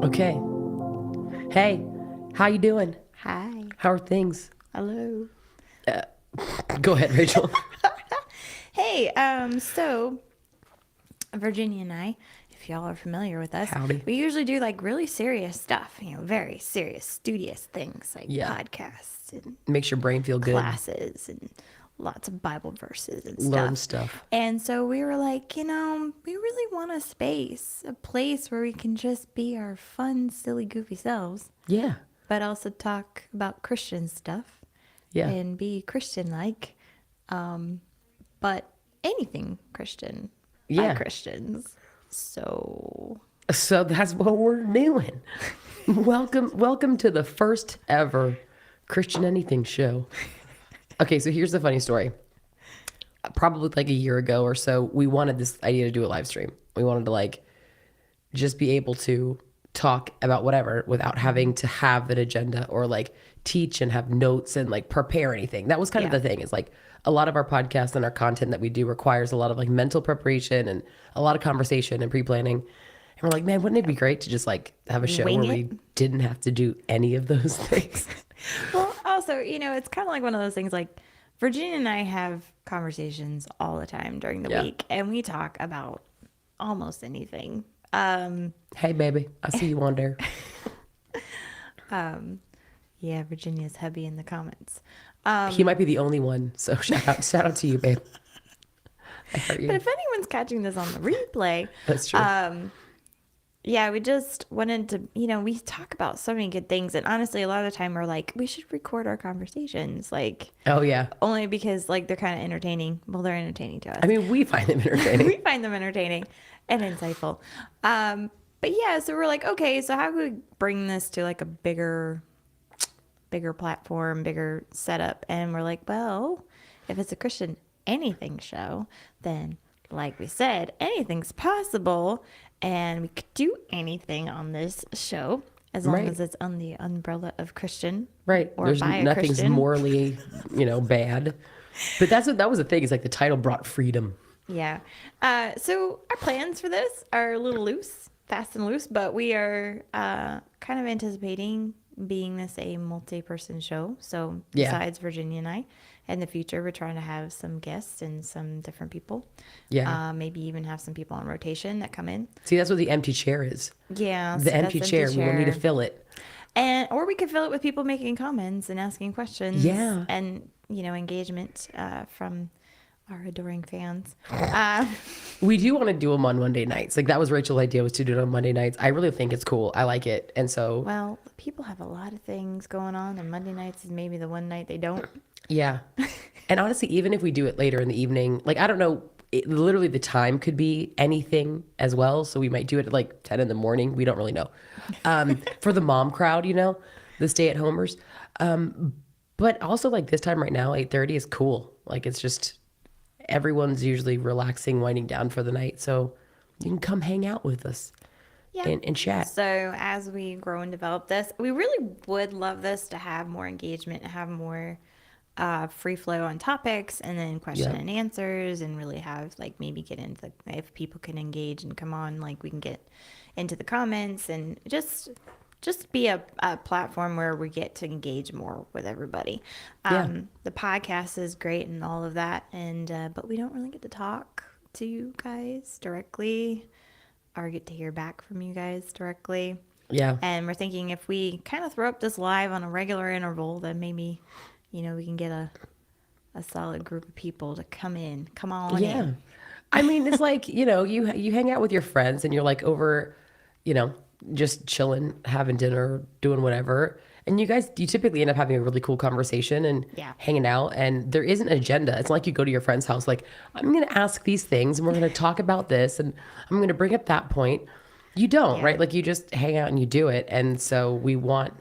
Okay. Hey, how you doing? Hi. How are things? Hello. Go ahead, Rachel. Hey, so Virginia and I, if y'all are familiar with us, Howdy. we usually do like really serious stuff, very serious, studious things like Yeah. podcasts and Makes your brain feel good. classes and lots of Bible verses and Learn stuff. stuff. And so we were like, we really want a space, a place where we can just be our fun, silly, goofy selves, Yeah. but also talk about Christian stuff Yeah. and be Christian like. But anything Christian by Yeah. Christians. So So that's what we're doing. Welcome to the first ever Christian Anything show. Okay, so here's the funny story. Probably like a year ago or so, we wanted this idea to do a live stream. We wanted to just be able to talk about whatever without having to have an agenda or teach and have notes and prepare anything. That was kind of yeah, the thing. Is a lot of our podcasts and our content that we do requires a lot of mental preparation and a lot of conversation and pre-planning. And we're like, man, wouldn't it be great to just have a show wing where it. we didn't have to do any of those things? Well, also, it's kind of like one of those things like Virginia and I have conversations all the time during the Yeah. week, and we talk about almost anything. Hey, baby, I see you on there. Yeah, Virginia's hubby in the comments. He might be the only one. So shout out to you, babe. I heard you. But if anyone's catching this on the replay, That's true. yeah, we just wanted to, we talk about so many good things. And honestly, a lot of the time we're like, we should record our conversations. Oh yeah. Only because they're kind of entertaining. Well, they're entertaining to us. I mean, we find them entertaining. We find them entertaining and insightful. But yeah, so we're like, okay, so how could we bring this to a bigger platform, bigger setup? And we're like, well, if it's a Christian anything show, then like we said, anything's possible, and we could do anything on this show as long as it's on the umbrella of Christian, Right. Or There's by a nothing's Christian. morally, bad. But that was the thing. Is the title brought freedom. Yeah. So our plans for this are a little loose, fast and loose, but we are kind of anticipating being this a multi-person show. So Yeah. besides Virginia and I, in the future, we're trying to have some guests and some different people. Yeah. Maybe even have some people on rotation that come in. See, that's what the empty chair is. Yeah. The empty chair. We will need to fill it. Or we could fill it with people making comments and asking questions. Yeah. And, engagement from our adoring fans. We do want to do them on Monday nights. That was Rachel's idea, was to do it on Monday nights. I really think it's cool. I like it. And so, Well, people have a lot of things going on, and Monday nights is maybe the one night they don't. yeah. And honestly, even if we do it later in the evening, I don't know, literally the time could be anything as well. So we might do it at 10 in the morning. We don't really know. For the mom crowd, the stay-at-homers. But also this time right now, 8:30 is cool. It's just, everyone's usually relaxing, winding down for the night. So you can come hang out with us and chat. So as we grow and develop this, we really would love this to have more engagement, have more free flow on topics, and then question and answers, and really have maybe get into if people can engage and come on, we can get into the comments and just be a platform where we get to engage more with everybody. The podcast is great and all of that, and but we don't really get to talk to you guys directly or get to hear back from you guys directly. Yeah. And we're thinking if we kind of throw up this live on a regular interval, then maybe, we can get a solid group of people to come on in. I mean, it's you hang out with your friends and you're over, just chilling, having dinner, doing whatever. And you typically end up having a really cool conversation and hanging out. And there isn't an agenda. It's not like you go to your friend's house, I'm going to ask these things and we're going to talk about this and I'm going to bring up that point. You don't, right? You just hang out and you do it. And so we want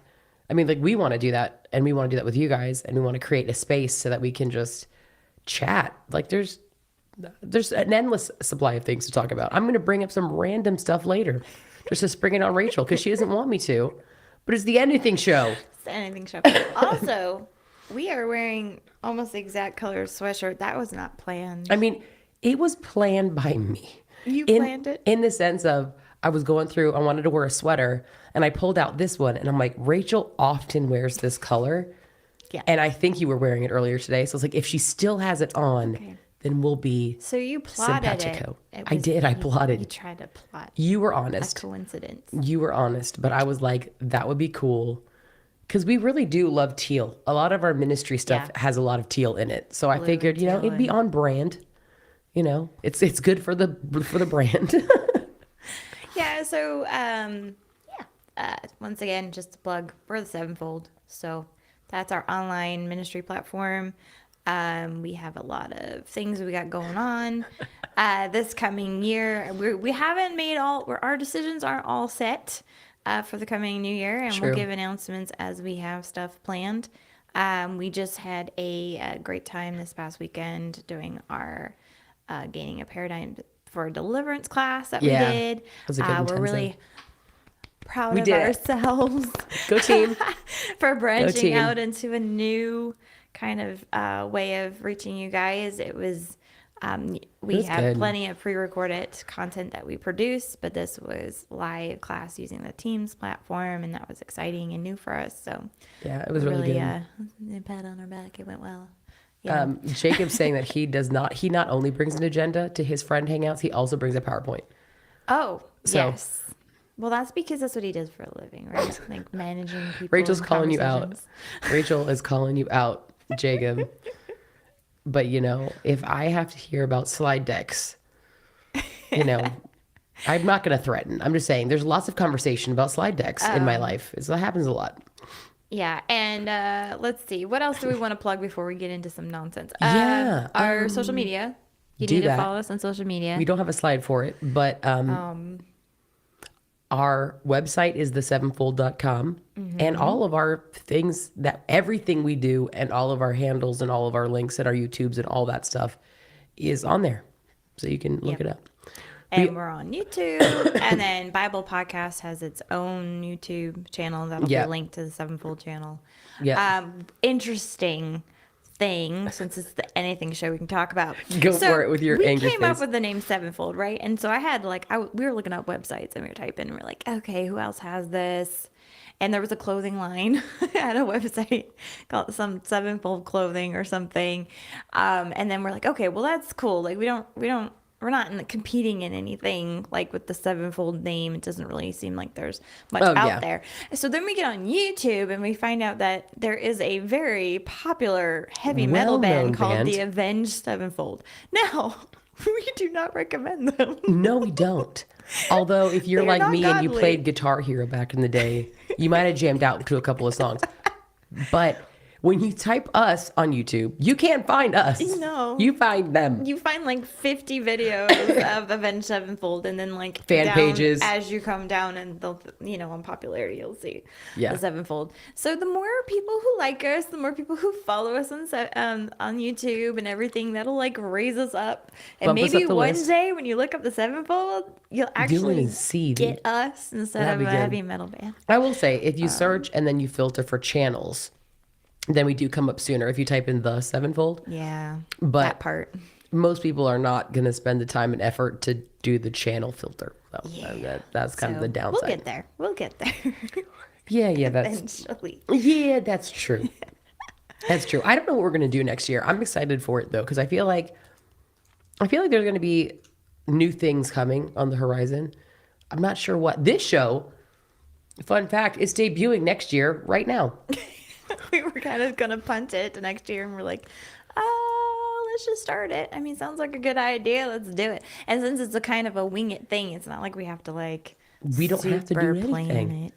to do that, and we want to do that with you guys, and we want to create a space so that we can just chat. There's an endless supply of things to talk about. I'm going to bring up some random stuff later just to spring it on Rachel because she doesn't want me to. But it's the anything show. It's the anything show. Also, we are wearing almost the exact color sweatshirt. That was not planned. I mean, it was planned by me. You planned it? In the sense of, I was going through, I wanted to wear a sweater and I pulled out this one and I'm like, Rachel often wears this color. Yeah. And I think you were wearing it earlier today. So I was like, if she still has it on, then we'll be So you plotted simpatico. it. I did. I plotted. You tried to plot You were a honest. coincidence. You were honest. But I was like, that would be cool. Because we really do love teal. A lot of our ministry stuff has a lot of teal in it. So I figured, you know, it'd be on brand. You know, it's good for the brand. Yeah. So once again, just to plug, we're the Sevenfold. So that's our online ministry platform. We have a lot of things we got going on this coming year. We haven't made our decisions aren't all set for the coming new year, and we'll give announcements as we have stuff planned. We just had a great time this past weekend doing our Gaining a Paradigm for Deliverance class that we did. We're really proud of ourselves. Go team. For branching out into a new kind of way of reaching you guys. It was we have plenty of pre-recorded content that we produce, but this was live class using the Teams platform, and that was exciting and new for us. So yeah, it was really good. Pat on our back. It went well. Jacob's saying that he not only brings an agenda to his friend hangouts, he also brings a PowerPoint. Oh, yes. Well, that's because that's what he does for a living, right? Like managing people. Rachel's calling you out. Rachel is calling you out, Jacob. But, you know, if I have to hear about slide decks, you know, I'm not going to threaten. I'm just saying there's lots of conversation about slide decks in my life. That happens a lot. Yeah. And let's see. What else do we want to plug before we get into some nonsense? Our social media. You need to follow us on social media. We don't have a slide for it, but our website is thesevenfold.com. And all of our things, everything we do and all of our handles and all of our links and our YouTubes and all that stuff is on there. So you can look it up. And we're on YouTube. And then Bible Podcast has its own YouTube channel that'll be linked to the Sevenfold channel. Yeah. Interesting thing, since it's the anything show we can talk about. Go for it with your angry face. We came up with the name Sevenfold, right? And so I had we were looking up websites and we were typing and we were like, okay, who else has this? And there was a clothing line at a website called some Sevenfold clothing or something. And then we're like, okay, well that's cool. Like we're not competing in anything like with the Sevenfold name. It doesn't really seem like there's much out there. So then we get on YouTube and we find out that there is a very popular heavy metal band called the Avenged Sevenfold. Now, we do not recommend them. No, we don't. Although if you're like me and you played Guitar Hero back in the day, you might have jammed out to a couple of songs. But when you type us on YouTube, you can't find us. No. You find them. You find like 50 videos of Avenged Sevenfold and then like fan pages. As you come down and they'll, on popularity, you'll see the Sevenfold. So the more people who like us, the more people who follow us on YouTube and everything, that'll like raise us up. And maybe one day when you look up the Sevenfold, you'll actually get us instead of a heavy metal band. I will say, if you search and then you filter for channels, then we do come up sooner if you type in the Sevenfold. Yeah, but that part. Most people are not going to spend the time and effort to do the channel filter. So that's kind of the downside. We'll get there. Yeah, that's eventually. Yeah, that's true. That's true. I don't know what we're going to do next year. I'm excited for it though, because I feel like there's going to be new things coming on the horizon. I'm not sure what. This show, fun fact, is debuting next year right now. We were kind of going to punt it to next year, and we're like, let's just start it. I mean, sounds like a good idea. Let's do it. And since it's a kind of a wing it thing, it's not like we have to we don't have to do anything.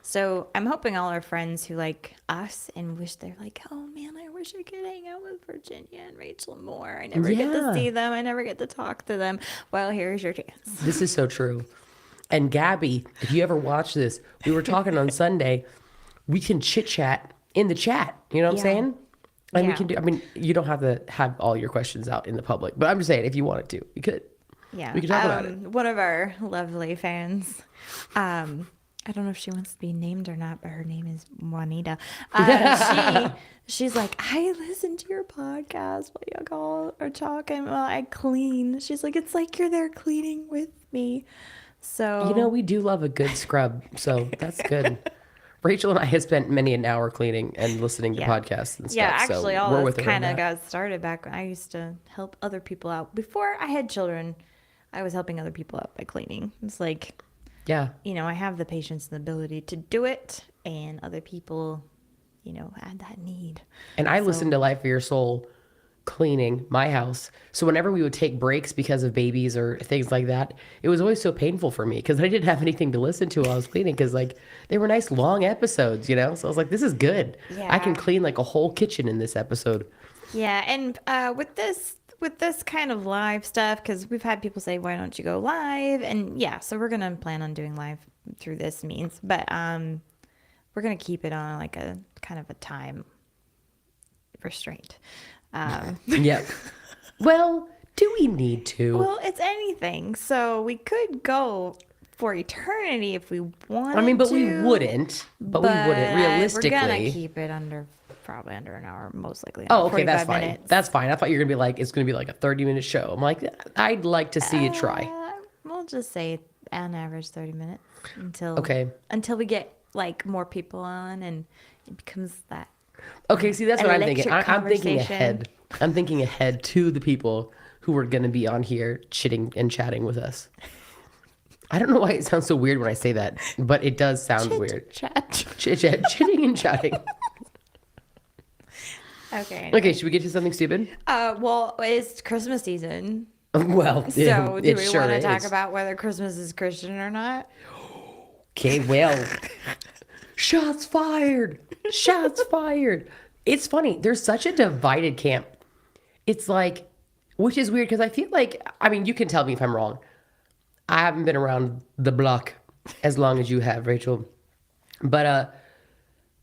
So I'm hoping all our friends who like us and wish they're like, oh man, I wish I could hang out with Virginia and Rachel more. I never get to see them. I never get to talk to them. Well, here's your chance. This is so true. And Gabby, if you ever watch this, we were talking on Sunday, we can chit chat in the chat. You know what I'm saying? And we can do, you don't have to have all your questions out in the public, but I'm just saying, if you wanted to, you could. Yeah. We could talk about it. One of our lovely fans, I don't know if she wants to be named or not, but her name is Juanita. She's like, I listen to your podcast while y'all are talking while I clean. She's like, it's like you're there cleaning with me. So We do love a good scrub, so that's good. Rachel and I have spent many an hour cleaning and listening to podcasts and yeah, stuff, actually, so all we're this with her on kind of that. got started back when I used to help other people out. Before I had children, I was helping other people out by cleaning. It's like, Yeah. I have the patience and the ability to do it, and other people, had that need. And I So listened to Life of Your Soul cleaning my house. So whenever we would take breaks because of babies or things like that, it was always so painful for me because I didn't have anything to listen to while I was cleaning because like they were nice long episodes, you know? So I was like, this is good. I can yeah, clean like a whole kitchen in this episode. yeah, and with this kind of live stuff, because we've had people say, "Why don't you go live?" And yeah, so we're gonna plan on doing live through this means, but we're gonna keep it on like a kind of a time restraint. Um, Yep. Well, do we need to? well, it's anything, so we could go for eternity if we I mean, wanted but we to, wouldn't. But we wouldn't but we're gonna realistically. keep it under probably under an hour, most likely under Oh, okay, that's 45 fine. minutes. That's fine. I thought you were gonna be like, it's gonna be like a 30-minute show. I'm like, I'd like to see you try. We'll just say on average 30 minutes until Okay. until we get like more people on and it becomes that Okay, see, that's what I'm thinking. electric I'm thinking conversation. ahead. I'm thinking ahead to the people who are going to be on here chitting and chatting with us. I don't know why it sounds so weird when I say that, but it does sound weird. Chat. Chitting and chatting. Okay. Okay, should we get to something stupid? Well, it's Christmas season. Well, So do it we sure want to is. talk about whether Christmas is Christian or not? Okay, well, shots fired. Shots fired. It's funny. There's such a divided camp. It's like, which is weird because I feel like, I mean, you can tell me if I'm wrong. I haven't been around the block as long as you have, Rachel. But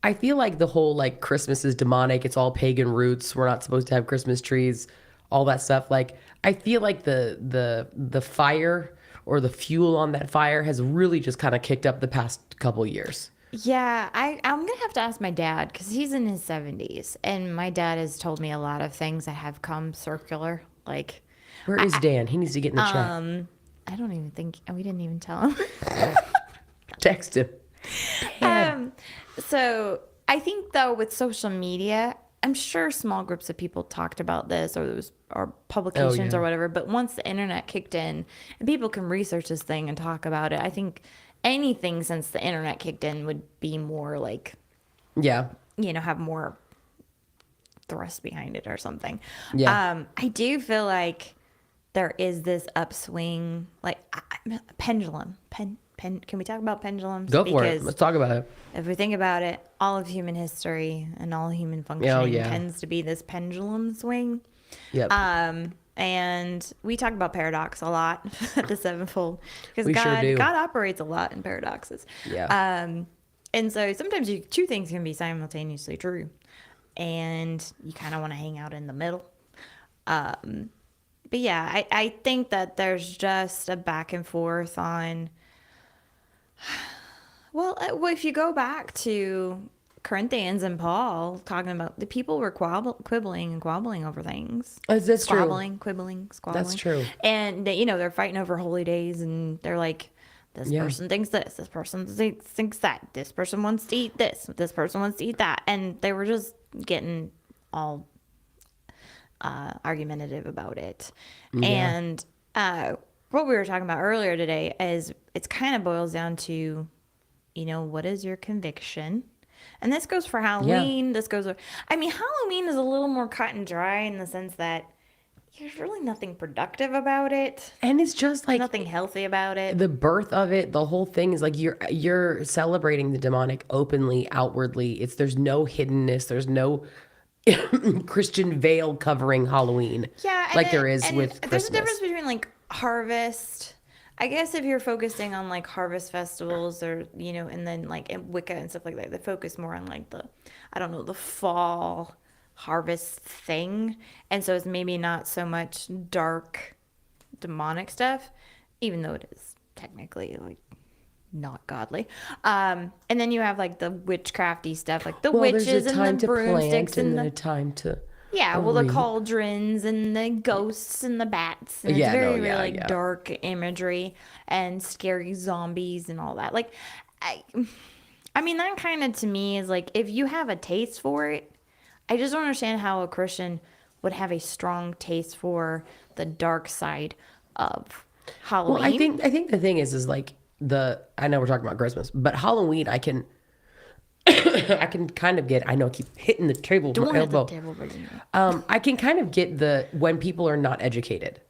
I feel like the whole like Christmas is demonic. It's all pagan roots. We're not supposed to have Christmas trees, all that stuff. Like I feel like the fire or the fuel on that fire has really just kind of kicked up the past couple years. Yeah, I'm gonna have to ask my dad because he's in his 70s, and my dad has told me a lot of things that have come circular. Like, Where is Dan? He needs to get in the chat. I don't even think we didn't even tell him. Text him. Dan. So I think though with social media, I'm sure small groups of people talked about this or publications yeah. or whatever. But once the internet kicked in and people can research this thing and talk about it, I think anything since the internet kicked in would be more like, Yeah. have more thrust behind it or something. Yeah. I do feel like there is this upswing, like pendulum. Can we talk about pendulums? Go for it. Because Let's talk about it. if we think about it, all of human history and all human functioning yeah. tends to be this pendulum swing. Yep. And we talk about paradox a lot at the sevenfold because We sure do. God operates a lot in paradoxes. Yeah. And so sometimes two things can be simultaneously true, and you kind of want to hang out in the middle. But yeah, I think that there's just a back and forth on. Well, if you go back to Corinthians and Paul talking about the people were quibbling and squabbling over things. That's true. Quibbling, squabbling. That's true. And they're fighting over holy days, and they're like, this person thinks this person thinks that, this person wants to eat this person wants to eat that, and they were just getting all argumentative about it. Yeah. And what we were talking about earlier today is it's kind of boils down to, what is your conviction? And this goes for Halloween. Yeah. Halloween is a little more cut and dry in the sense that there's really nothing productive about it. And it's just like Nothing healthy about it. the birth of it, the whole thing is like you're celebrating the demonic openly, outwardly. There's no hiddenness, there's no Christian veil covering Halloween. Yeah, like there is with Christmas. There's a difference between like harvest. I guess if you're focusing on like harvest festivals or and then like in Wicca and stuff like that, they focus more on like the fall harvest thing, and so it's maybe not so much dark demonic stuff, even though it is technically like not godly. And then you have like the witchcrafty stuff, like the witches there's a time and the to plant broomsticks and and then the a time to Yeah, a well, the wreath. cauldrons and the ghosts and the bats, and it's Yeah, no, very, very yeah, like yeah. dark imagery and scary zombies and all that. Like, I, I mean, that kind of to me is like if you have a taste for it, I just don't understand how a Christian would have a strong taste for the dark side of Well, I Halloween. think I think the thing is like I know we're talking about Christmas, but Halloween I can I can kind of get. I know I keep hitting the table with my Don't hit the elbow. table, Virginia. I can kind of get the when people are not educated,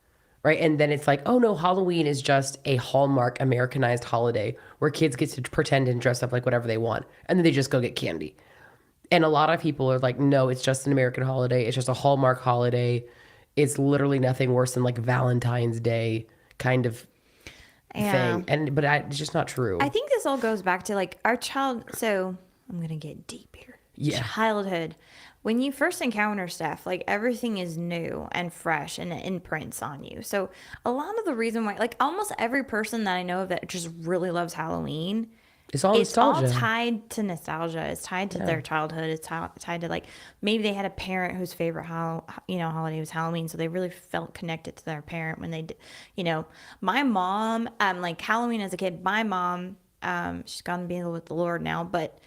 right? And then it's like, oh no, Halloween is just a Hallmark Americanized holiday where kids get to pretend and dress up like whatever they want, and then they just go get candy. And a lot of people are like, no, it's just an American holiday. It's just a Hallmark holiday. It's literally nothing worse than like Valentine's Day kind of Yeah. thing. It's just not I true. think this all goes back to like our child. So I'm going to get deep here. Yeah. Childhood. When you first encounter stuff, like everything is new and fresh and it imprints on you. So a lot of the reason why, like almost every person that I know of that just really loves Halloween, It's all it's all nostalgia. tied to nostalgia. It's tied to Yeah. their childhood. It's tied to like maybe they had a parent whose favorite holiday was Halloween, so they really felt connected to their parent when they did. My mom, like Halloween as a kid. My mom, she's gone to be with the Lord now, but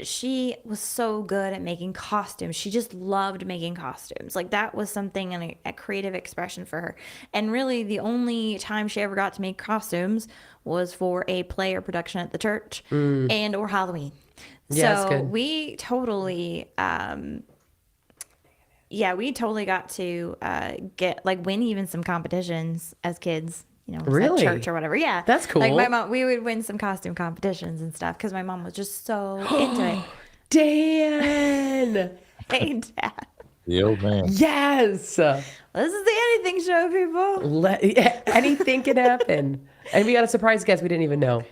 she was so good at making costumes. She just loved making costumes. Like that was something and a creative expression for her. And really the only time she ever got to make costumes was for a play or production at the church and or Halloween. Yeah, that's So good. we totally got to get like win even some competitions as kids. It was at church Really? or whatever. Yeah, That's like my cool. mom, we would win some costume competitions and stuff because my mom was just so into it. Dan. Hey, Dad, The old man. Yes. this is the anything show, people. Yeah, anything can happen. And we got a surprise guest we didn't even know.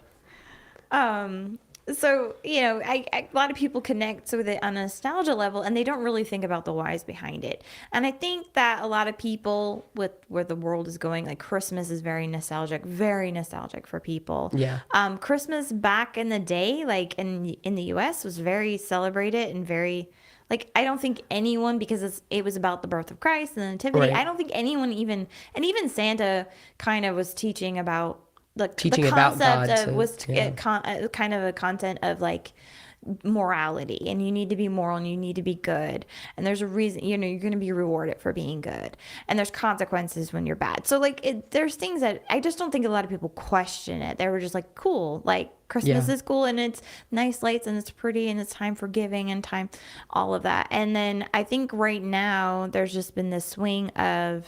So a lot of people connect with it on a nostalgia level, and they don't really think about the whys behind it. And I think that a lot of people with where the world is going, like Christmas is very nostalgic for people. Yeah. Christmas back in the day, like in the U.S., was very celebrated and very. Like, I don't think anyone, because it was about the birth of Christ and the nativity, Right. I don't think anyone even Santa kind of was teaching about Teaching the about concept God of to- was yeah. kind of a content of like morality, and you need to be moral and you need to be good, and there's a reason you're going to be rewarded for being good, and there's consequences when you're bad. So like there's things that I just don't think a lot of people question it. They were just like, cool, like Christmas Yeah. is cool and it's nice lights and it's pretty and it's time for giving and time, all of that. And then I think right now there's just been this swing of,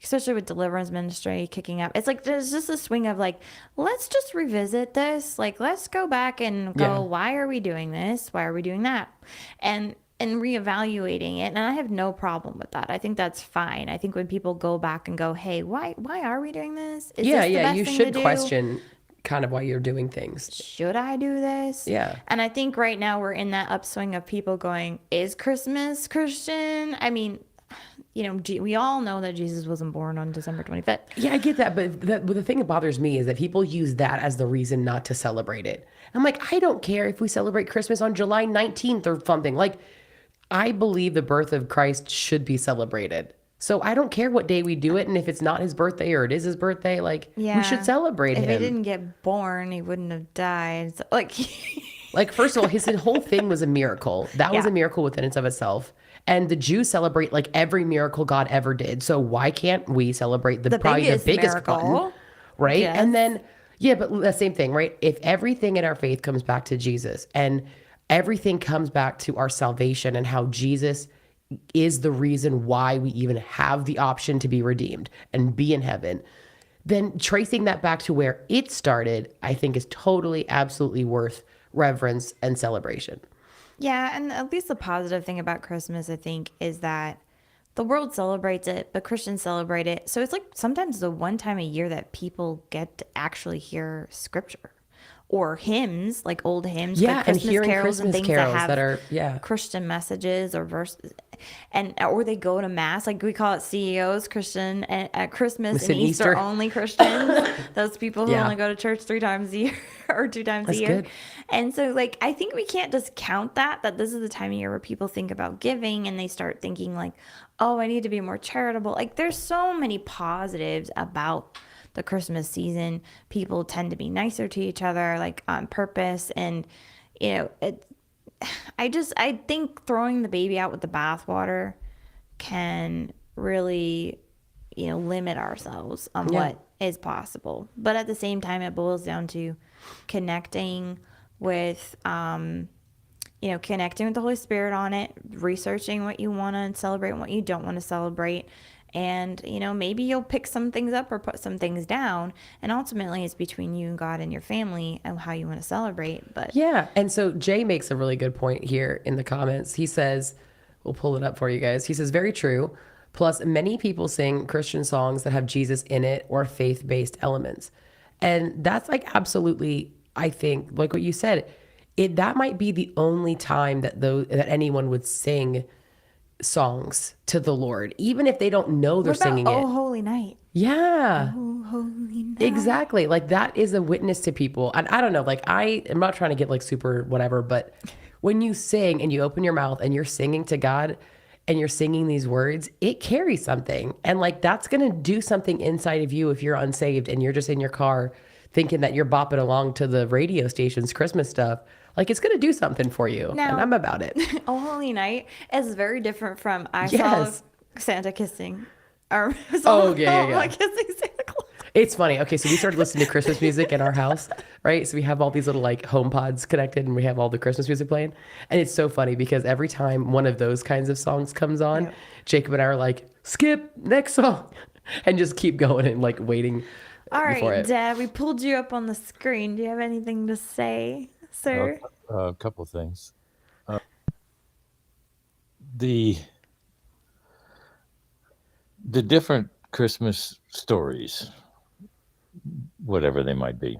especially with deliverance ministry kicking up, it's like there's just a swing of like, let's just revisit this. Like, let's go back and go, Yeah. why are we doing this? Why are we doing that? And reevaluating it. And I have no problem with that. I think that's fine. I think when people go back and go, hey, why are we doing this? Is Yeah, this the yeah. best You thing should to do? question kind of why you're doing things. Should I do this? Yeah. And I think right now we're in that upswing of people going, is Christmas Christian? I mean, we all know that Jesus wasn't born on December 25th. Yeah, I get that, but the thing that bothers me is that people use that as the reason not to celebrate it. I'm like, I don't care if we celebrate Christmas on July 19th or something. Like, I believe the birth of Christ should be celebrated. So I don't care what day we do it, and if it's not his birthday or it is his birthday, like we should celebrate If him. he didn't get born, he wouldn't have died. So, like, Like, first of all, his whole thing was a miracle. That was Yeah. a miracle within and of itself. And the Jews celebrate like every miracle God ever did. So why can't we celebrate probably the biggest miracle. one, right? Yes. And then, yeah, but the same thing, right? If everything in our faith comes back to Jesus and everything comes back to our salvation and how Jesus is the reason why we even have the option to be redeemed and be in heaven, then tracing that back to where it started, I think is totally, absolutely worth reverence and celebration. Yeah, and at least the positive thing about Christmas, I think, is that the world celebrates it, but Christians celebrate it. So it's like sometimes the one time a year that people get to actually hear scripture or hymns, like old hymns, like Yeah, and Christmas hearing carols and Christmas things that carols that have are, yeah. Christian messages or verses, and or they go to mass, like we call it CEOs, Christian at Christmas Miss and and Easter Easter. only Christians. Those people who Yeah, only go to church 3 times a year or 2 times a that's year. good. And so, like, I think we can't discount that this is the time of year where people think about giving and they start thinking like, oh, I need to be more charitable. Like, there's so many positives about the Christmas season. People tend to be nicer to each other, like on purpose, and you know, I think throwing the baby out with the bathwater can really, limit ourselves on Yeah. what is possible. But at the same time, it boils down to connecting with, connecting with the Holy Spirit on it, researching what you want to celebrate and what you don't want to celebrate. And, maybe you'll pick some things up or put some things down. And ultimately, it's between you and God and your family and how you want to celebrate. But Yeah. And so Jay makes a really good point here in the comments. He says, we'll pull it up for you guys. He says, very true. Plus, many people sing Christian songs that have Jesus in it or faith based elements. And that's like absolutely, I think, like what you said, that might be the only time that anyone would sing songs to the Lord, even if they don't know they're what about singing Oh it. Holy Night? Yeah. Oh Holy Night. Exactly. Like that is a witness to people. And I don't know, like I am not trying to get like super whatever, but when you sing and you open your mouth and you're singing to God and you're singing these words, it carries something. And like that's going to do something inside of you if you're unsaved and you're just in your car thinking that you're bopping along to the radio station's Christmas stuff. Like it's going to do something for you. And Now, I'm about it. Oh Holy Night is very different from I saw Yes. Santa kissing, or Oh, yeah, yeah, yeah. kissing Santa Claus. It's funny. Okay, so we started listening to Christmas music in our house, right? So we have all these little like home pods connected and we have all the Christmas music playing. And it's so funny because every time one of those kinds of songs comes on, Yep. Jacob and I are like, skip, next song, and just keep going and like waiting All before right, it. Dad, we pulled you up on the screen. Do you have anything to say, A sir? couple things. The the different Christmas stories, whatever they might be,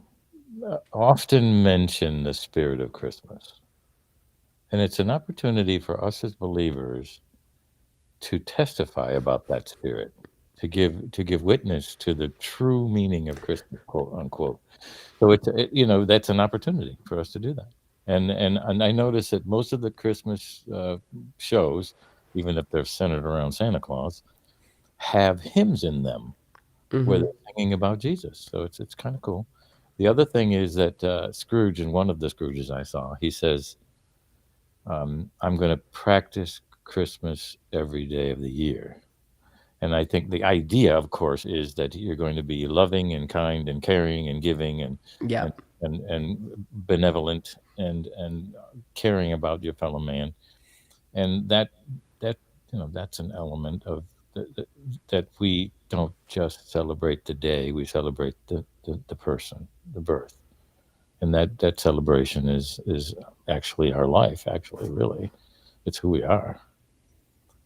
often mention the spirit of Christmas, and it's an opportunity for us as believers to testify about that spirit, to give witness to the true meaning of Christmas, quote unquote. So that's an opportunity for us to do that. And I notice that most of the Christmas shows, even if they're centered around Santa Claus, have hymns in them where Hmm. they're singing about Jesus. So it's kind of cool. The other thing is that Scrooge, in one of the Scrooges I saw, he says, "I'm going to practice Christmas every day of the year." And I think the idea, of course, is that you're going to be loving and kind and caring and giving Yeah. and and benevolent and caring about your fellow man, and that that's an element of that we don't just celebrate the day, we celebrate the person, the birth, and that celebration is actually our life. Actually, really, it's who we are.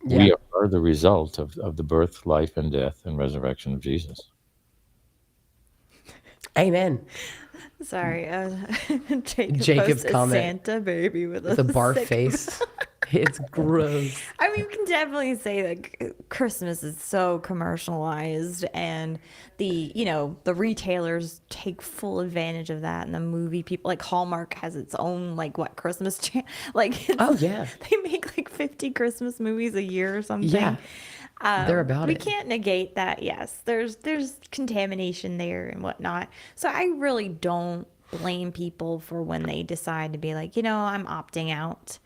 Yeah. We are the result of the birth, life, and death and resurrection of Jesus. Amen. Sorry, Jacob Jacob's posted comment Santa baby with with a a barf sick. face. It's gross. I mean, we can definitely say that Christmas is so commercialized, and the retailers take full advantage of that. And the movie people, like Hallmark, has its own like what Christmas like Oh, yeah. they make like 50 Christmas movies a year or Yeah. something. They're about We it. can't negate that. Yes, there's contamination there and whatnot. So I really don't blame people for when they decide to be like, I'm opting out.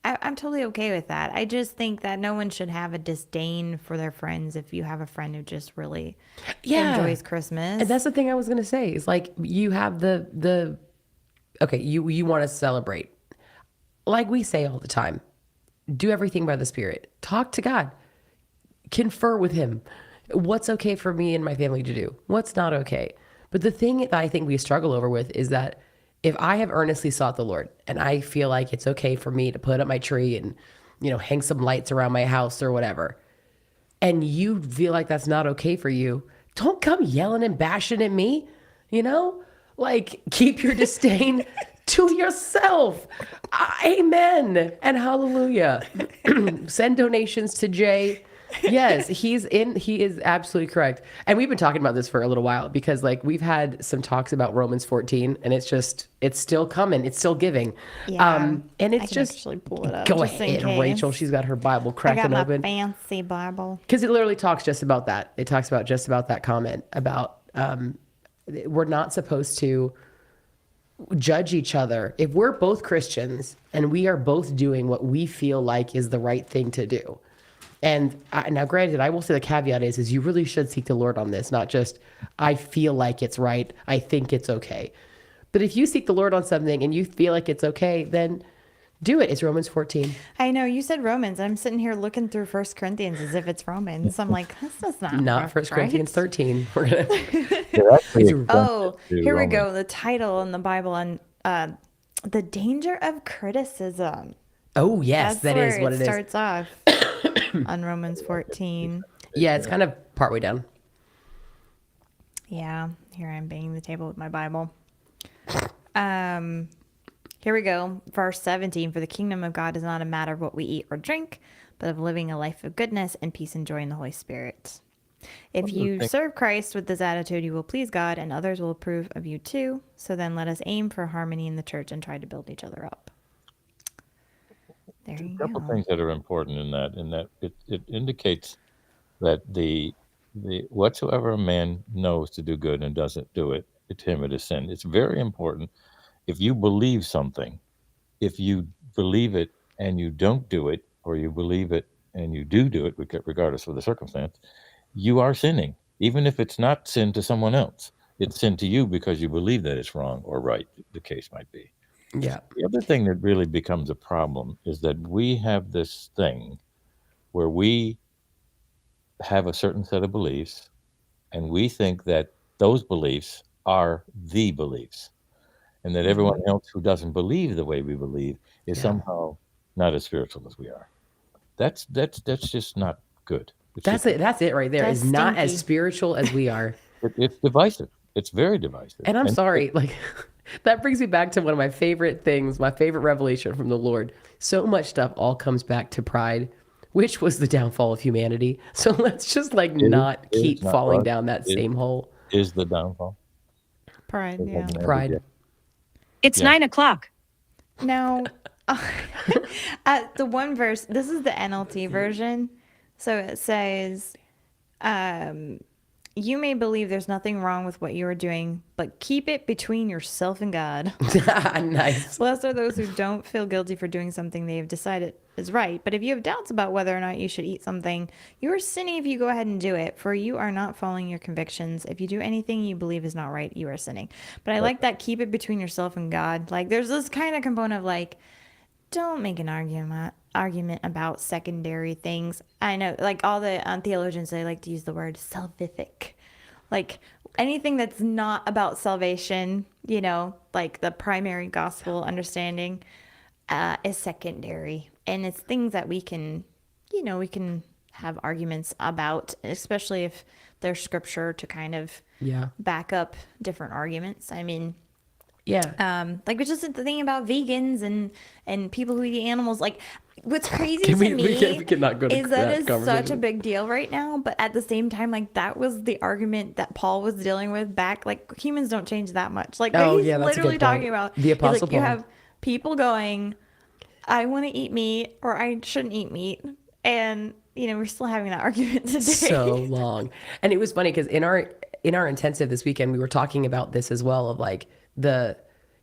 I'm totally okay with that. I just think that no one should have a disdain for their friends if you have a friend who just really Yeah. enjoys Christmas. And that's the thing I was gonna say is like you have the okay, you want to celebrate. Like we say all the time, do everything by the Spirit. Talk to God. Confer with him. What's okay for me and my family to do? What's not okay? But the thing that I think we struggle over with is that if I have earnestly sought the Lord and I feel like it's okay for me to put up my tree and, hang some lights around my house or whatever, and you feel like that's not okay for you, don't come yelling and bashing at me, you know? Like, keep your disdain to yourself. Amen and hallelujah. Send donations to Jay. Yes, he is absolutely correct. And we've been talking about this for a little while because like we've had some talks about Romans 14 and it's still coming. It's still giving. Yeah. And I it's can just, actually pull it up go just in ahead, case. Rachel. She's got her Bible I got cracking my open. fancy Bible. Because it literally talks just about that. It talks about just about that comment about we're not supposed to judge each other. If we're both Christians and we are both doing what we feel like is the right thing to do. And now, granted, I will say the caveat is you really should seek the Lord on this, not just I feel like it's right, I think it's okay. But if you seek the Lord on something and you feel like it's okay, then do it. It's Romans 14. I know you said Romans. I'm sitting here looking through 1 Corinthians as if it's Romans. I'm like, this is Not 1 Corinthians 13. We're gonna, Oh, here we go. The title in the Bible on the danger of criticism. oh, yes, That's that where is what it is. starts off on Romans 14. Yeah, it's kind of partway down. Yeah, here I'm banging the table with my Bible. Here we go. Verse 17. For the kingdom of God is not a matter of what we eat or drink, but of living a life of goodness and peace and joy in the Holy Spirit. If you serve Christ with this attitude, you will please God and others will approve of you too. So then let us aim for harmony in the church and try to build each other up. There you go. A couple things that are important in that it indicates that the whatsoever a man knows to do good and doesn't do it, to him it is sin. It's very important. If you believe something, if you believe it and you don't do it, or you believe it and you do it, regardless of the circumstance, you are sinning. Even if it's not sin to someone else, it's sin to you because you believe that it's wrong or right, the case might be. Yeah. The other thing that really becomes a problem is that we have this thing where we have a certain set of beliefs and we think that those beliefs are the beliefs, and that everyone else who doesn't believe the way we believe is somehow not as spiritual as we are. That's just not good. That's it. That's it right there. That's Is not as stinky. spiritual as we are. It's divisive. It's very divisive. And I'm sorry, like that brings me back to one of my favorite things, my favorite revelation from the Lord. So much stuff all comes back to pride, which was the downfall of humanity. So let's just like not keep falling down that same hole. Is the downfall. Pride, yeah. Pride. It's 9 o'clock. Now, the one verse, this is the NLT version. So it says, you may believe there's nothing wrong with what you are doing, but keep it between yourself and God. Nice. Blessed are those who don't feel guilty for doing something they have decided is right. But if you have doubts about whether or not you should eat something, you are sinning if you go ahead and do it, for you are not following your convictions. If you do anything you believe is not right, you are sinning. But I like that, keep it between yourself and God. Like there's this kind of component of like, don't make an argument about secondary things. I know like all the theologians, they like to use the word salvific. Like anything that's not about salvation, you know, like the primary gospel understanding is secondary. And it's things that we can, you know, we can have arguments about, especially if there's scripture to kind of back up different arguments. I mean, like it's just the thing about vegans and people who eat animals. Like what's crazy to me we cannot go to is that is conversation. such a big deal right now. But at the same time, like that was the argument that Paul was dealing with back. Like humans don't change that much. Like he's that's a literally good point. talking about The Apostle like, you Paul. have people going, I want to eat meat or I shouldn't eat meat, and you know we're still having that argument today. So long. And it was funny because in our intensive this weekend, we were talking about this as well of like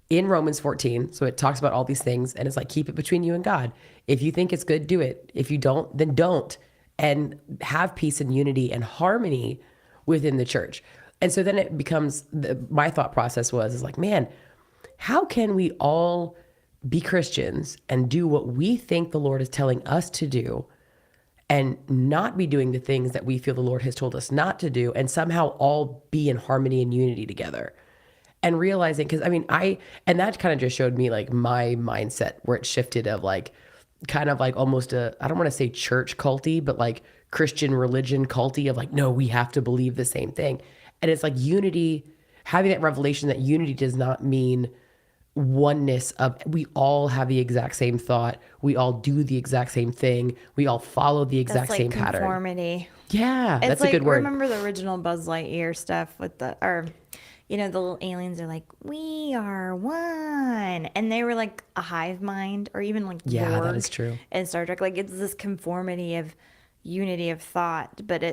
in Romans 14. So it talks about all these things and it's like, keep it between you and God. If you think it's good, do it. If you don't, then don't. And have peace and unity and harmony within the church. And so then it becomes, my thought process is like, man, how can we all be Christians and do what we think the Lord is telling us to do and not be doing the things that we feel the Lord has told us not to do and somehow all be in harmony and unity together? And realizing, because I mean, and that kind of just showed me like my mindset where it shifted of like, kind of like almost I don't want to say church culty, but like Christian religion culty of like, no, we have to believe the same thing. And it's like unity having that revelation that unity does not mean oneness of we all have the exact same thought, we all do the exact same thing, we all follow the That's exact like same pattern. conformity. Yeah, It's that's a like, good word. remember the original Buzz Lightyear stuff with the, or, the little aliens are like, we are one. And they were like a hive mind, or even like Yeah, that Borg is true. in Star Trek. Like, it's this conformity of unity of thought, but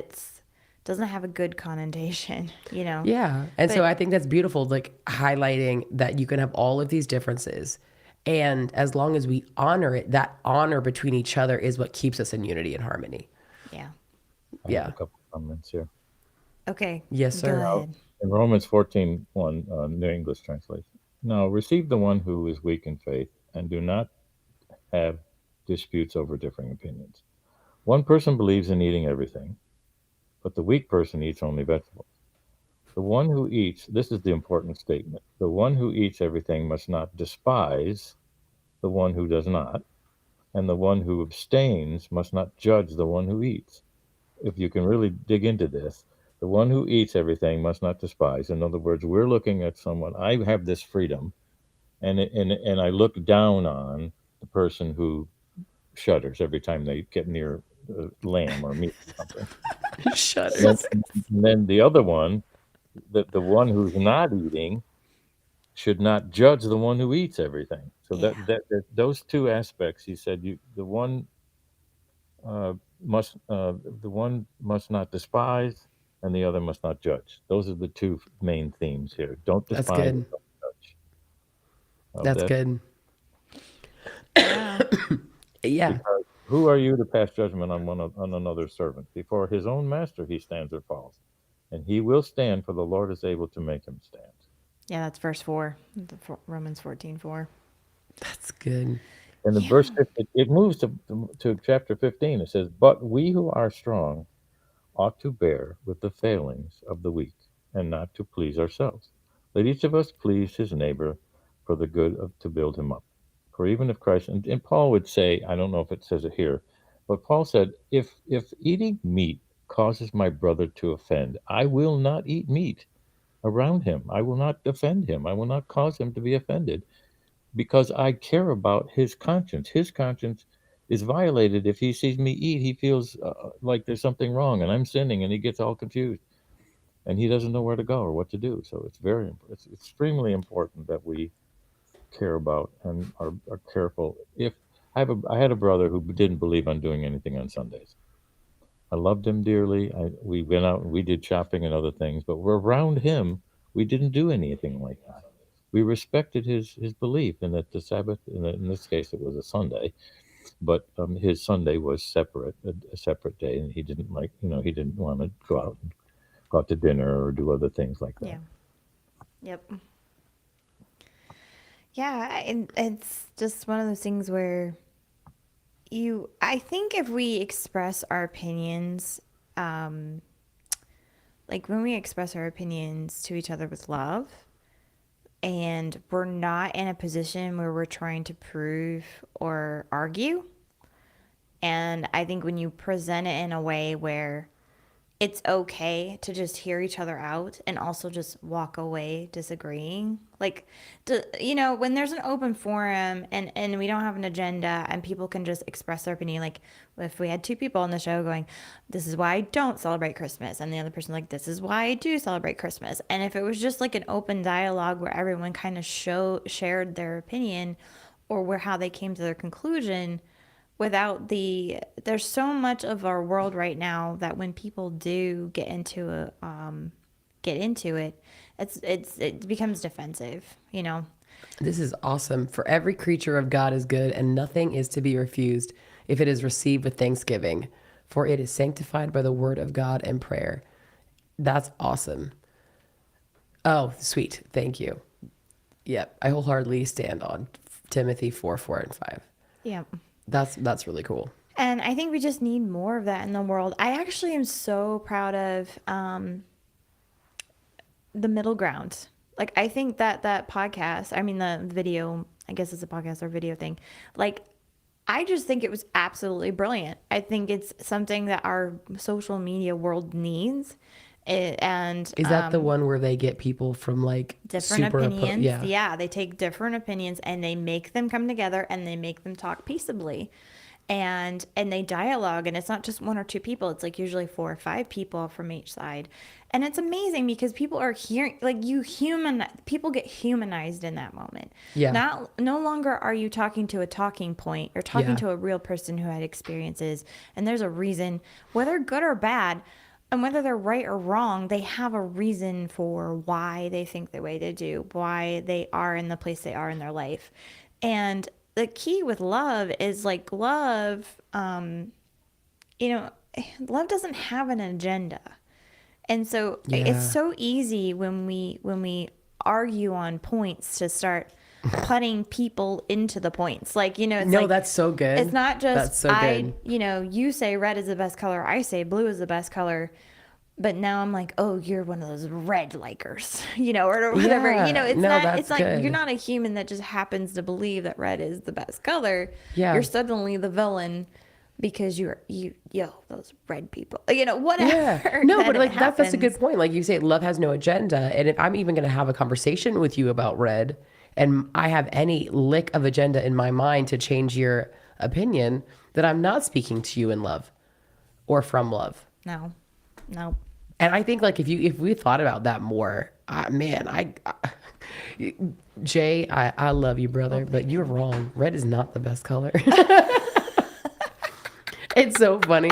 doesn't have a good connotation, Yeah. And so But I think that's beautiful, like highlighting that you can have all of these differences. And as long as we honor it, that honor between each other is what keeps us in unity and harmony. yeah. I have Yeah. a couple comments here. Okay. Yes, Go sir. ahead. In Romans 14:1, New English translation. Now, receive the one who is weak in faith and do not have disputes over differing opinions. One person believes in eating everything, but the weak person eats only vegetables. The one who eats, this is the important statement, the one who eats everything must not despise the one who does not, and the one who abstains must not judge the one who eats. If you can really dig into this, the one who eats everything must not despise. In other words, we're looking at someone, I have this freedom, and I look down on the person who shudders every time they get near lamb or meat or something. And Shudders. then the other one, the one who's not eating, should not judge the one who eats everything. So Yeah. that those two aspects, he said, uh, the one must not despise, and the other must not judge. Those are the two main themes here. Don't That's despise, good. don't judge. That's That good. Yeah. Yeah. because who are you to pass judgment on another servant? Before his own master he stands or falls, and he will stand, for the Lord is able to make him stand. Yeah, that's verse 4. Romans 14:4. That's good. And in Yeah. verse 15, it moves to chapter 15. It says, "But we who are strong ought to bear with the failings of the weak, and not to please ourselves. Let each of us please his neighbor for the good of to build him up. For even if Christ," and Paul would say, I don't know if it says it here, but Paul said, if eating meat causes my brother to offend, I will not eat meat around him. I will not offend him. I will not cause him to be offended, because I care about his conscience. His conscience is violated if he sees me eat. He feels like there's something wrong and I'm sinning, and he gets all confused and he doesn't know where to go or what to do. So it's extremely important that we care about and are careful. If I had a brother who didn't believe on doing anything on Sundays. I loved him dearly. We went out and we did shopping and other things, but we're around him. We didn't do anything like that. We respected his belief in that the Sabbath, in this case, it was a Sunday, but his Sunday was separate, a separate day, and he didn't he didn't want to go out to dinner or do other things like that. Yeah. Yep. Yeah, and it's just one of those things where I think if we express our opinions, like when we express our opinions to each other with love, and we're not in a position where we're trying to prove or argue, and I think when you present it in a way where it's okay to just hear each other out and also just walk away disagreeing. Like, when there's an open forum and we don't have an agenda and people can just express their opinion, like if we had two people on the show going, this is why I don't celebrate Christmas, and the other person like, this is why I do celebrate Christmas. And if it was just like an open dialogue where everyone kind of shared their opinion or how they came to their conclusion, without there's so much of our world right now that when people do get into it, it becomes defensive. This is awesome. For every creature of God is good, and nothing is to be refused if it is received with thanksgiving, for it is sanctified by the word of God and prayer. That's awesome. Oh, sweet. Thank you. Yep. I wholeheartedly stand on Timothy 4:4-5. Yeah. That's really cool. And I think we just need more of that in the world. I actually am so proud of the middle ground. Like, I think that podcast, I mean, the video, I guess it's a podcast or video thing. Like, I just think it was absolutely brilliant. I think it's something that our social media world needs. And Is that the one where they get people from like different super opinions? yeah. They take different opinions and they make them come together and they make them talk peaceably. And they dialogue, and it's not just one or two people, it's like usually 4 or 5 people from each side. And it's amazing because people are hearing, like, people get humanized in that moment. Yeah. No longer are you talking to a talking point, you're talking Yeah. to a real person who had experiences, and there's a reason, whether good or bad, and whether they're right or wrong, they have a reason for why they think the way they do, why they are in the place they are in their life. And the key with love is like love, you know, love doesn't have an agenda. And so it's Yeah. so easy when we argue on points to start putting people into the points. Like, it's No, like, that's so good. it's not just That's so good. you say red is the best color, I say blue is the best color. But now I'm like, oh, you're one of those red likers, or whatever. Yeah. It's No, not, that's it's like, good. you're not a human that just happens to believe that red is the best color. Yeah. You're suddenly the villain because those red people, whatever. Yeah. No, that but it like that's a happens. good point. Like you say, love has no agenda. And if I'm even going to have a conversation with you about red and I have any lick of agenda in my mind to change your opinion, that I'm not speaking to you in love or from love. No. And I think like if we thought about that more, Jay, I love you, brother, but you're wrong. Red is not the best color. It's so funny.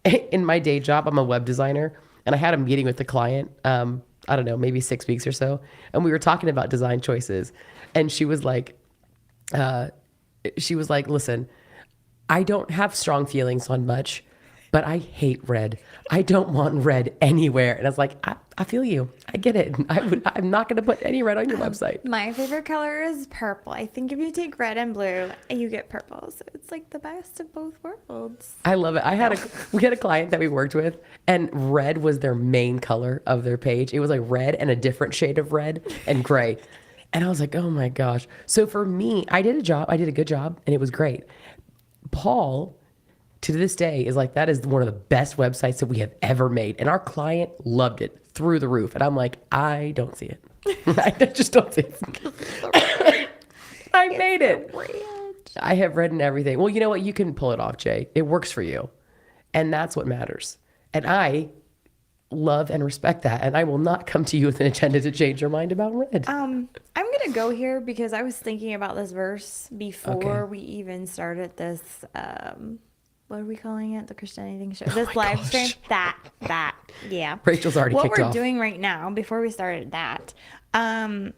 In my day job, I'm a web designer, and I had a meeting with the client. I don't know, maybe 6 weeks or so, and we were talking about design choices, and she was like, "Listen, I don't have strong feelings on much, but I hate red. I don't want red anywhere." And I was like, I feel you. I get it. I'm not going to put any red on your website. My favorite color is purple. I think if you take red and blue, you get purple. So it's like the best of both worlds. I love it. We had a client that we worked with, and red was their main color of their page. It was like red and a different shade of red and gray. And I was like, oh my gosh. So for me, I did a good job, and it was great. Paul, to this day, is like, that is one of the best websites that we have ever made. And our client loved it through the roof. And I'm like, I don't see it. I just don't see it. I made it. I have read in everything. Well, you know what? You can pull it off, Jay. It works for you. And that's what matters. And I love and respect that. And I will not come to you with an agenda to change your mind about red. I'm going to go here because I was thinking about this verse before Okay. we even started this, what are we calling it? The Christian Anything Show. This live stream. That. Yeah. Rachel's already what kicked we're off. doing right now, before we started that, I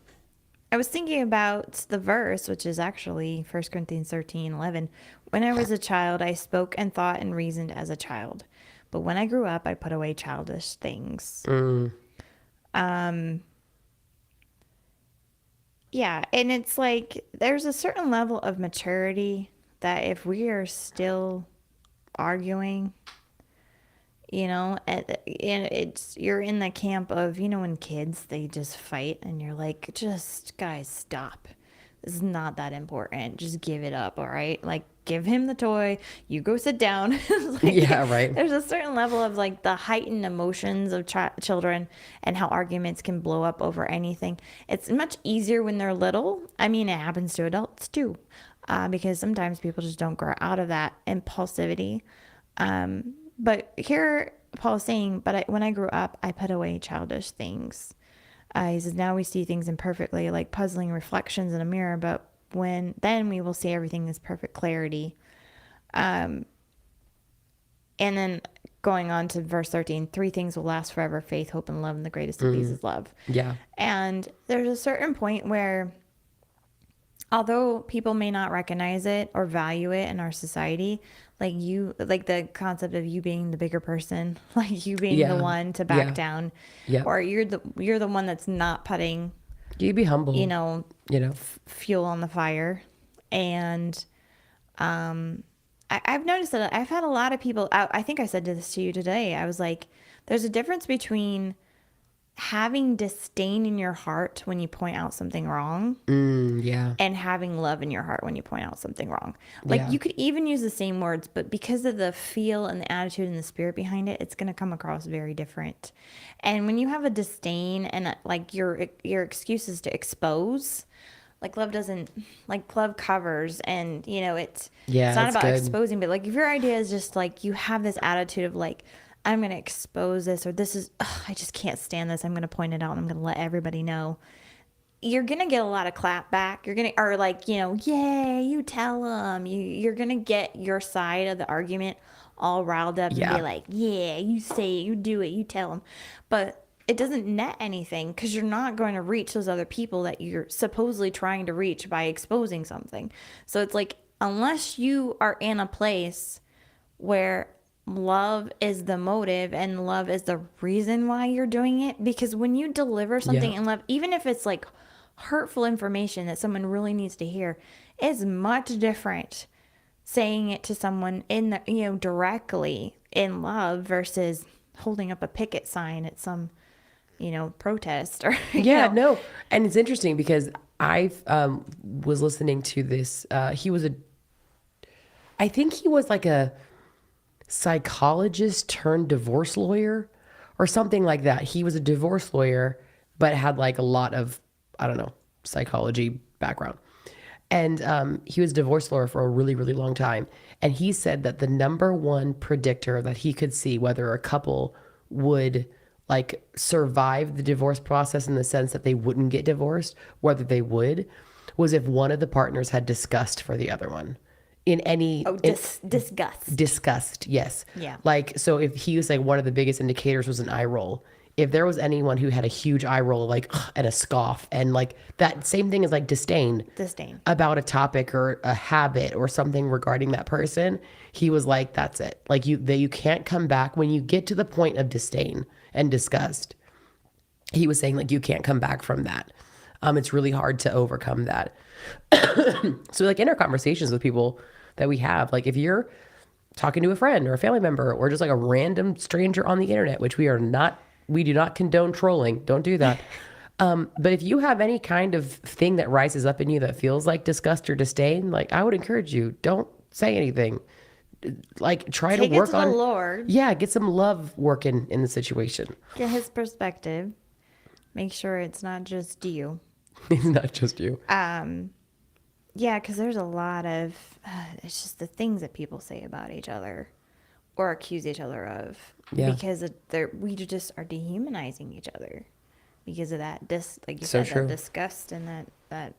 was thinking about the verse, which is actually 1 Corinthians 13:11. When I was a child, I spoke and thought and reasoned as a child. But when I grew up, I put away childish things. Yeah, and it's like there's a certain level of maturity that if we are still arguing, and you're in the camp of, when kids, they just fight and you're like, just guys, stop. This is not that important. Just give it up, all right? Like, give him the toy. You go sit down. Like, Yeah, right. There's a certain level of like the heightened emotions of children and how arguments can blow up over anything. It's much easier when they're little. I mean, it happens to adults too, because sometimes people just don't grow out of that impulsivity. But here Paul is saying, when I grew up, I put away childish things. He says, now we see things imperfectly, like puzzling reflections in a mirror, but then we will see everything as perfect clarity. And then going on to verse 13, 3 things will last forever: faith, hope, and love. And the greatest of these is love. Yeah. And there's a certain point where, although people may not recognize it or value it in our society, like the concept of you being the bigger person, like you being the one to back down, or you're the one that's not putting, You be humble. fuel on the fire. And I've noticed that I've had a lot of people, I think I said this to you today. I was like, there's a difference between having disdain in your heart when you point out something wrong Yeah. and having love in your heart when you point out something wrong. Like Yeah. you could even use the same words, but because of the feel and the attitude and the spirit behind it, it's going to come across very different. And when you have a disdain and like your excuses to expose, like love doesn't, like love covers, and it's Yeah, not that's about good. exposing, but like if your idea is just like you have this attitude of like, I'm going to expose this, or this is, ugh, I just can't stand this, I'm going to point it out and I'm going to let everybody know, you're gonna get a lot of clap back. You're gonna, or like, yay, you tell them. You're gonna get your side of the argument all riled up and be Yeah. like, yeah, you say it, you do it, you tell them. But it doesn't net anything because you're not going to reach those other people that you're supposedly trying to reach by exposing something. So it's like, unless you are in a place where love is the motive and love is the reason why you're doing it, because when you deliver something Yeah. in love, even if it's like hurtful information that someone really needs to hear, it's much different saying it to someone in the, directly in love versus holding up a picket sign at some, protest or Yeah, no. And it's interesting because I was listening to this. I think he was like a psychologist turned divorce lawyer or something like that. He was a divorce lawyer, but had like a lot of, I don't know, psychology background. And he was a divorce lawyer for a really, really long time. And he said that the number one predictor that he could see whether a couple would like survive the divorce process in the sense that they wouldn't get divorced, whether they would, was if one of the partners had disgust for the other one in any disgust. disgust. Yes. Yeah. Like, so if he was like one of the biggest indicators was an eye roll. If there was anyone who had a huge eye roll, like, and a scoff, and like that same thing is like disdain about a topic or a habit or something regarding that person, he was like, that's it. Like you can't come back when you get to the point of disdain and disgust. He was saying like you can't come back from that. It's really hard to overcome that. So like in our conversations with people that we have, like if you're talking to a friend or a family member or just like a random stranger on the internet, which we do not condone trolling. Don't do that. But if you have any kind of thing that rises up in you that feels like disgust or disdain, like I would encourage you, don't say anything. Like try Take to it work to on the Lord. Yeah, get some love working in the situation. Get his perspective. Make sure it's not just you. It's not just you. Yeah, because there's a lot of, it's just the things that people say about each other or accuse each other of. Yeah. Because we just are dehumanizing each other because of that, like you So said, true. that disgust and that.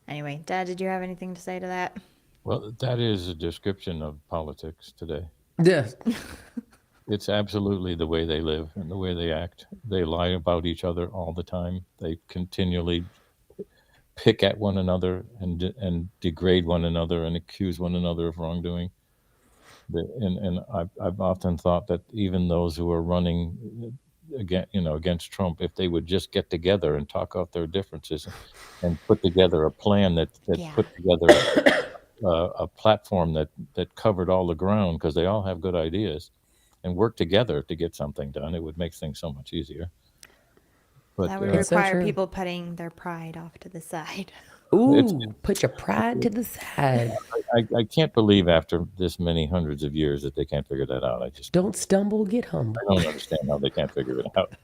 Anyway, Dad, did you have anything to say to that? Well, that is a description of politics today. Yeah. It's absolutely the way they live and the way they act. They lie about each other all the time. They continually pick at one another and degrade one another and accuse one another of wrongdoing. And I've often thought that even those who are running against Trump, if they would just get together and talk out their differences and put together a plan that Yeah. put together a platform that covered all the ground, because they all have good ideas, and work together to get something done, it would make things so much easier. But That would That's so require true. people putting their pride off to the side. Ooh, put your pride to the side. I can't believe after this many hundreds of years that they can't figure that out. I Don't stumble, get humble. don't understand how they can't figure it out.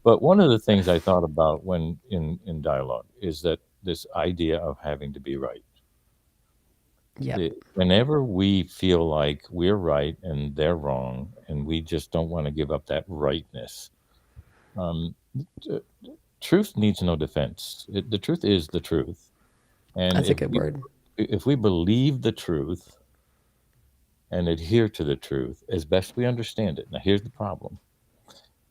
But one of the things I thought about when in dialogue is that this idea of having to be right. Yeah. Whenever we feel like we're right and they're wrong, and we just don't want to give up that rightness, truth needs no defense. The truth is the truth. And That's a good word. if we believe the truth and adhere to the truth as best we understand it. Now, here's the problem.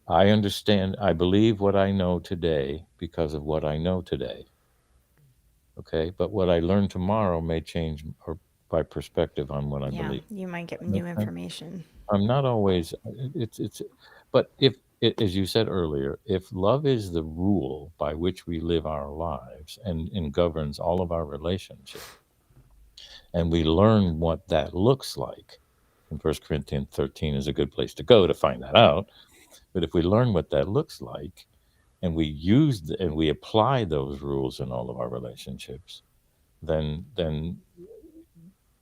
I believe what I know today because of what I know today. Okay? But what I learn tomorrow may change my perspective on what I Yeah, believe. you might get new information. I'm not always, but as you said earlier, if love is the rule by which we live our lives and governs all of our relationships, and we learn what that looks like, and 1 Corinthians 13 is a good place to go to find that out. But if we learn what that looks like, and and we apply those rules in all of our relationships, then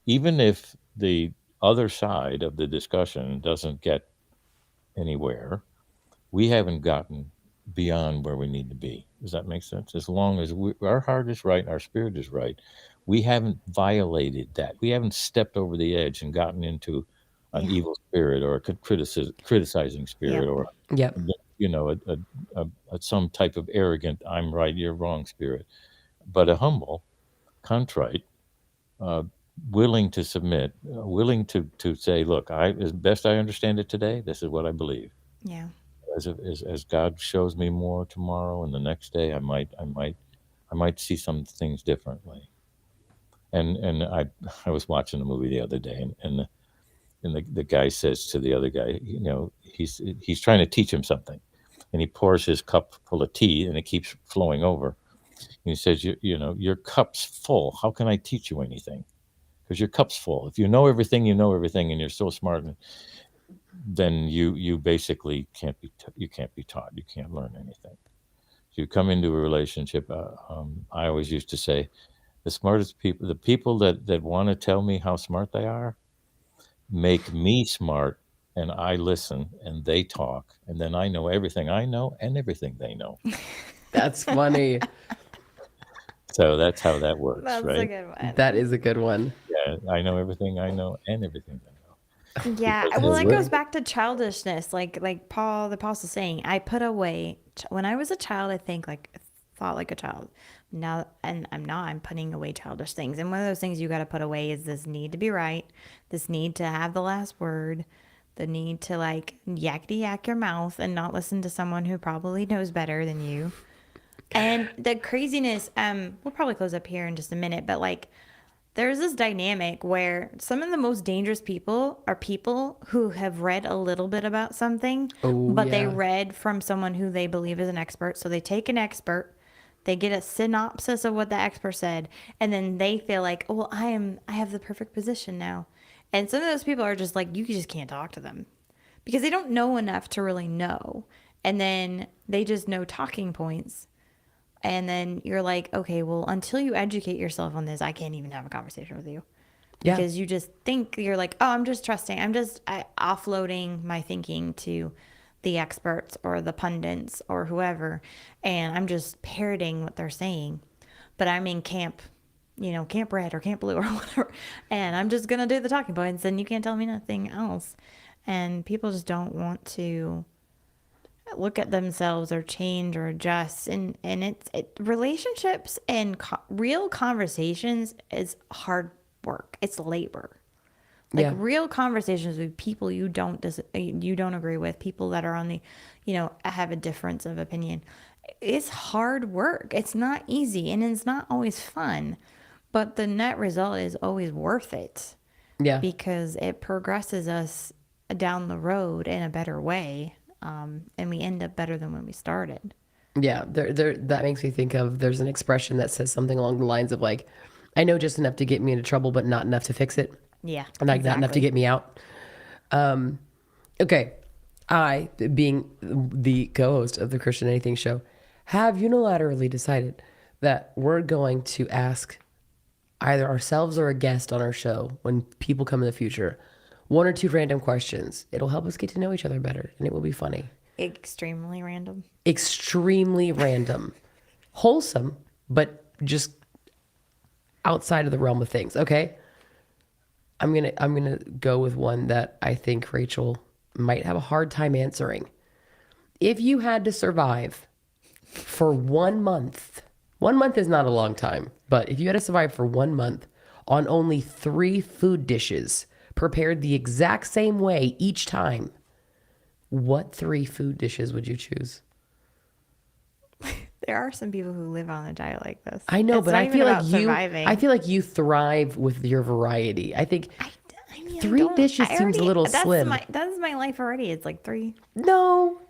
even if the other side of the discussion doesn't get anywhere, we haven't gotten beyond where we need to be. Does that make sense? As long as our heart is right, our spirit is right, we haven't violated that. We haven't stepped over the edge and gotten into an Yeah. evil spirit or a criticizing spirit Yep. or Yep. some type of arrogant "I'm right, you're wrong" spirit, but a humble, contrite, uh, willing to submit, willing to say, "Look, as best I understand it today, this is what I believe. Yeah. As God shows me more tomorrow and the next day, I might see some things differently." And I was watching a movie the other day, and the guy says to the other guy, he's trying to teach him something, and he pours his cup full of tea, and it keeps flowing over. And he says, your cup's full. How can I teach you anything? Because your cup's full. If you know everything, and you're so smart, then you basically can't be taught. You can't learn anything. So you come into a relationship. I always used to say, the smartest people, the people that want to tell me how smart they are, make me smart, and I listen, and they talk, and then I know everything I know and everything they know. That's funny. So that's how that works, That's a right? good one. That is a good one. Yeah, I know everything I know and everything they know. Yeah, Because well, they're that willing. goes back to childishness. Like Paul the Apostle saying, I put away when I was a child. I think thought like a child. Now, and I'm not. I'm putting away childish things. And one of those things you got to put away is this need to be right, this need to have the last word, the need to yakety yak your mouth and not listen to someone who probably knows better than you. And the craziness. We'll probably close up here in just a minute, but there's this dynamic where some of the most dangerous people are people who have read a little bit about something, Oh, but they yeah. read from someone who they believe is an expert. So they take an expert, they get a synopsis of what the expert said, and then they feel like, oh, well, I have the perfect position now. And some of those people are just like, you just can't talk to them because they don't know enough to really know. And then they just know talking points. And then you're like, okay, well, until you educate yourself on this, I can't even have a conversation with you. Yeah. Because you just think you're like, oh, I'm just trusting. I'm just offloading my thinking to the experts or the pundits or whoever. And I'm just parroting what they're saying. But I'm in camp red or camp blue or whatever. And I'm just going to do the talking points and you can't tell me nothing else. And people just don't want to look at themselves or change or adjust, and relationships and real conversations is hard work. It's labor. Yeah. Real conversations with people you don't agree with, people that are on the have a difference of opinion. It's hard work. It's not easy and it's not always fun, but the net result is always worth it. Yeah. Because it progresses us down the road in a better way. And we end up better than when we started. Yeah. That makes me think of, there's an expression that says something along the lines of I know just enough to get me into trouble, but not enough to fix it. Yeah. And not enough to get me out. Okay. I, being the co-host of the Christian Anything show, have unilaterally decided that we're going to ask either ourselves or a guest on our show, when people come in the future, one or two random questions. It'll help us get to know each other better, and it will be funny. Extremely random. Extremely random. Wholesome, but just outside of the realm of things. Okay? I'm gonna go with one that I think Rachel might have a hard time answering. If you had to survive for 1 month, 1 month is not a long time, but if you had to survive for 1 month on only 3 food dishes prepared the exact same way each time, what 3 food dishes would you choose? There are some people who live on a diet like this. I know, It's but not I even feel like about you surviving. I feel like you thrive with your variety. I think I mean, I 3 don't- dishes I seems a already- little that's slim. That's my life already. It's 3. No.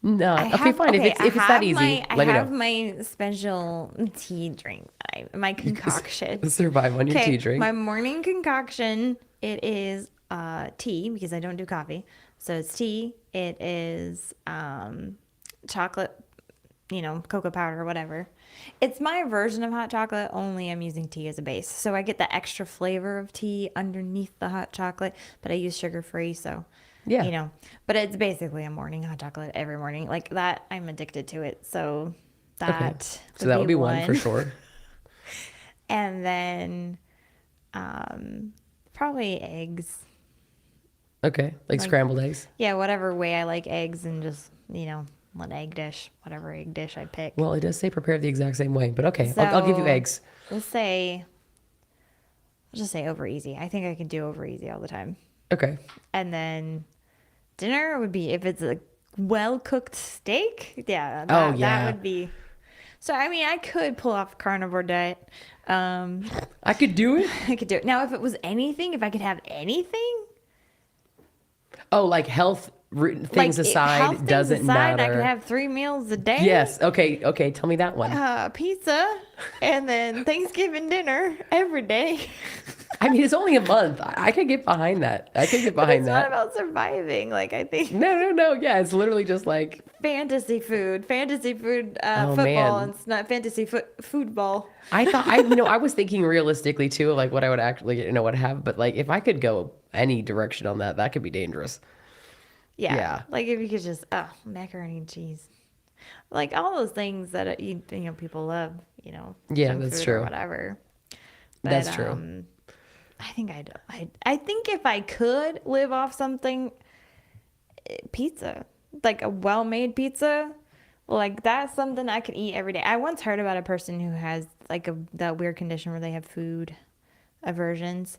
Okay, fine. If it's that easy, let me I have know. my special tea drink, my concoction. Survive on your tea drink. My morning concoction, it is tea because I don't do coffee. So it's tea. It is chocolate, cocoa powder or whatever. It's my version of hot chocolate, only I'm using tea as a base. So I get the extra flavor of tea underneath the hot chocolate, but I use sugar-free, so, Yeah. But it's basically a morning hot chocolate every morning. Like that, I'm addicted to it. So Okay. that So that would be one for sure. And then probably eggs. Okay. Like scrambled eggs. Yeah, whatever way I like eggs, and just, one egg dish, whatever egg dish I pick. Well, it does say prepared the exact same way, but okay. I'll give you So, eggs. I'll just say over easy. I think I can do over easy all the time. Okay. And then dinner would be, if it's a well cooked steak. Yeah. That would be. So, I mean, I could pull off a carnivore diet. I could do it. I could do it. Now, if it was anything, if I could have anything. Oh, like health things aside, doesn't matter. I could have 3 meals a day. Yes. Okay. Okay. Tell me that one. Pizza, and then Thanksgiving dinner every day. I mean, it's only a month. I could get behind that. It's not about surviving. Like, I think No. Yeah, it's literally just like fantasy food, Oh, football, man. and it's not fantasy football. I thought I was thinking realistically too, of like what I would actually would have, but like if I could go any direction on that, that could be dangerous. Yeah. Like if you could just macaroni and cheese, like all those things that people love. Yeah, junk that's food true. Or whatever. That's true. I think if I could live off something, pizza, like a well-made pizza, like that's something I could eat every day. I once heard about a person who has like that weird condition where they have food aversions.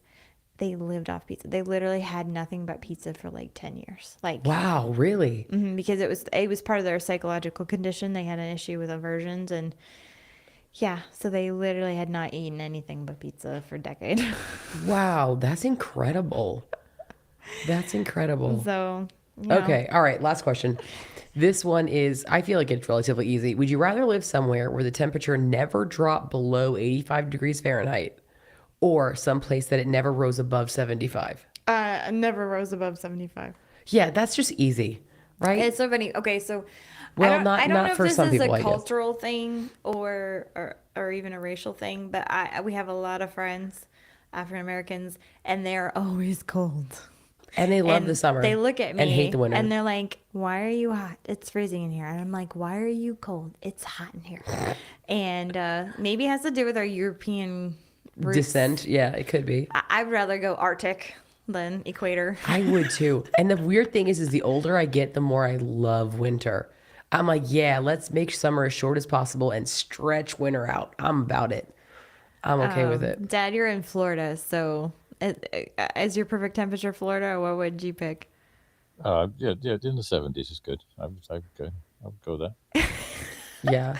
They lived off pizza. They literally had nothing but pizza for like 10 years. Like, Wow, really? because it was part of their psychological condition. They had an issue with aversions, and yeah, so they literally had not eaten anything but pizza for a decade. Wow, that's incredible. That's incredible. So, Okay, all right, last question. This one is, I feel like it's relatively easy. Would you rather live somewhere where the temperature never dropped below 85 degrees Fahrenheit or someplace that it never rose above 75? Never rose above 75. Yeah, that's just easy, right? It's so funny. Okay, so Well, I don't not know if for this some is people, I a guess. cultural thing or even a racial thing, but we have a lot of friends, African Americans, and they're always cold. And they love And the summer. They look at me and hate the winter. and they're like, "Why are you hot? It's freezing in here." And I'm like, "Why are you cold? It's hot in here." And maybe it has to do with our European roots. Descent, yeah, it could be. I'd rather go Arctic than equator. I would too. And the weird thing is the older I get, the more I love winter. I'm like, yeah, let's make summer as short as possible and stretch winter out. I'm about it. I'm okay with it. Dad, you're in Florida, so is your perfect temperature Florida? Or what would you pick? Yeah, in the 70s is good. I would go there. Yeah.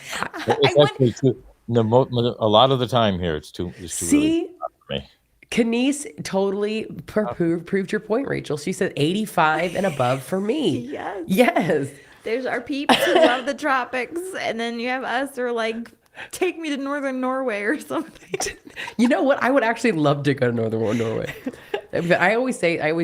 It's actually too, a lot of the time here, it's too See, really hot for me. Kenise totally proved your point, Rachel. She said 85 and above for me. Yes. Yes. There's our peeps who love the tropics, and then you have us who are like, take me to northern Norway or something. You know what? I would actually love to go to northern Norway. But I always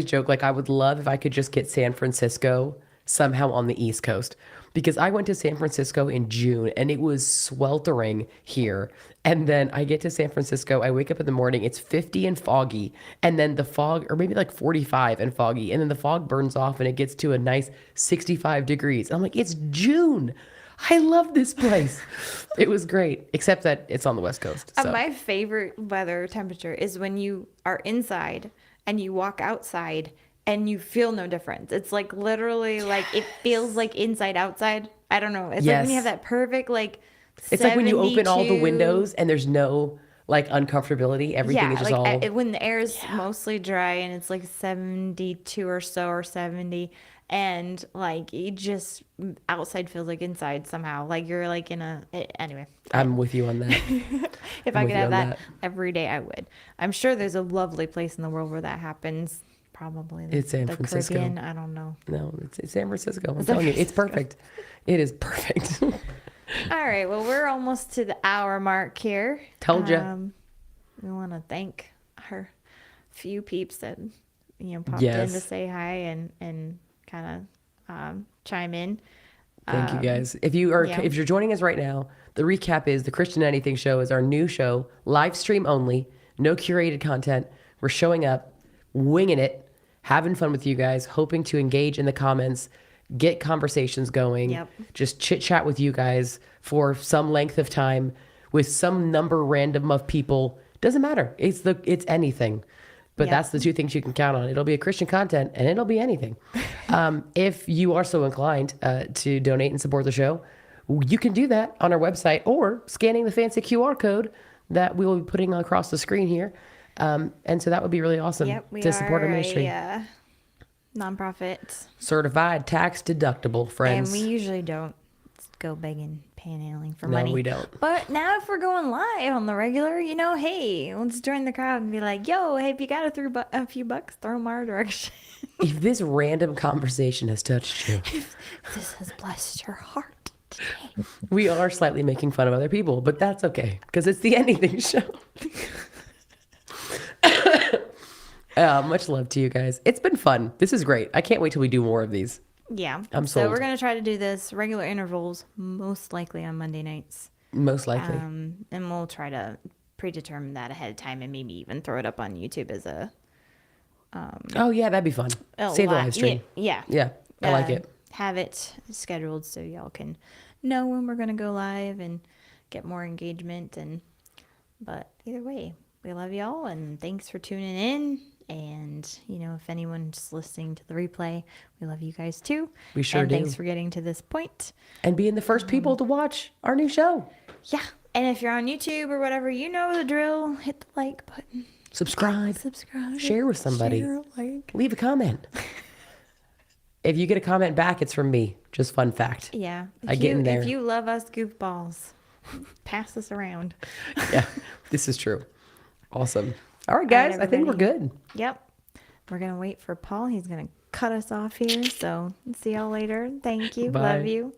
joke, like I would love if I could just get San Francisco somehow on the East Coast. Because I went to San Francisco in June and it was sweltering here. And then I get to San Francisco, I wake up in the morning, it's 50 and foggy. And then the fog, or maybe like 45 and foggy. And then the fog burns off and it gets to a nice 65 degrees. I'm like, it's June. I love this place. It was great, except that it's on the West Coast. So. My favorite weather temperature is when you are inside and you walk outside and you feel no difference. It's like literally like it feels like inside outside. I don't know. It's like when you have that perfect like it's like when you open all the windows and there's no like uncomfortability. Everything is just like all when the air is mostly dry and it's like 72 or so or 70 and like it just outside feels like inside somehow. Like you're like in a anyway. I'm with you on that. If I could have that every day, I would. I'm sure there's a lovely place in the world where that happens. Probably it's San Francisco. Caribbean. I don't know. No, it's San Francisco. I'm telling you, it's perfect. It is perfect. All right. Well, we're almost to the hour mark here. Told you. We want to thank our few peeps that popped in to say hi and kind of chime in. Thank you guys. If you're joining us right now, the recap is the Christian Anything Show is our new show, live stream only, no curated content. We're showing up, winging it, having fun with you guys, hoping to engage in the comments, get conversations going, just chit chat with you guys for some length of time with some number random of people. Doesn't matter. It's anything. But that's the two things you can count on. It'll be a Christian content and it'll be anything. If you are so inclined to donate and support the show, you can do that on our website or scanning the fancy QR code that we will be putting across the screen here. And so that would be really awesome to support our ministry. Nonprofit. Certified tax deductible, friends. And we usually don't go begging, panhandling for money. No, we don't. But now if we're going live on the regular, hey, let's join the crowd and be like, yo, hey, if you got a few bucks, throw them our direction. If this random conversation has touched you, if this has blessed your heart today. We are slightly making fun of other people, but that's okay because it's the Anything Show. Much love to you guys. It's been fun. This is great. I can't wait till we do more of these. Yeah. I'm sold. So we're going to try to do this regular intervals, most likely on Monday nights. Most likely. And we'll try to predetermine that ahead of time and maybe even throw it up on YouTube as a... oh, yeah, that'd be fun. Save the live stream. Yeah. Yeah, I like it. Have it scheduled so y'all can know when we're going to go live and get more engagement. But either way, we love y'all and thanks for tuning in. And, if anyone's listening to the replay, we love you guys too. We sure do. Thanks for getting to this point. And being the first people to watch our new show. Yeah. And if you're on YouTube or whatever, you know the drill. Hit the like button. Subscribe. Share with somebody. Share, leave a comment. If you get a comment back, it's from me. Just fun fact. Yeah. I get in there. If you love us goofballs, pass this around. Yeah, this is true. Awesome. All right, guys. I think we're good. Yep. We're going to wait for Paul. He's going to cut us off here. So see y'all later. Thank you. Bye. Love you.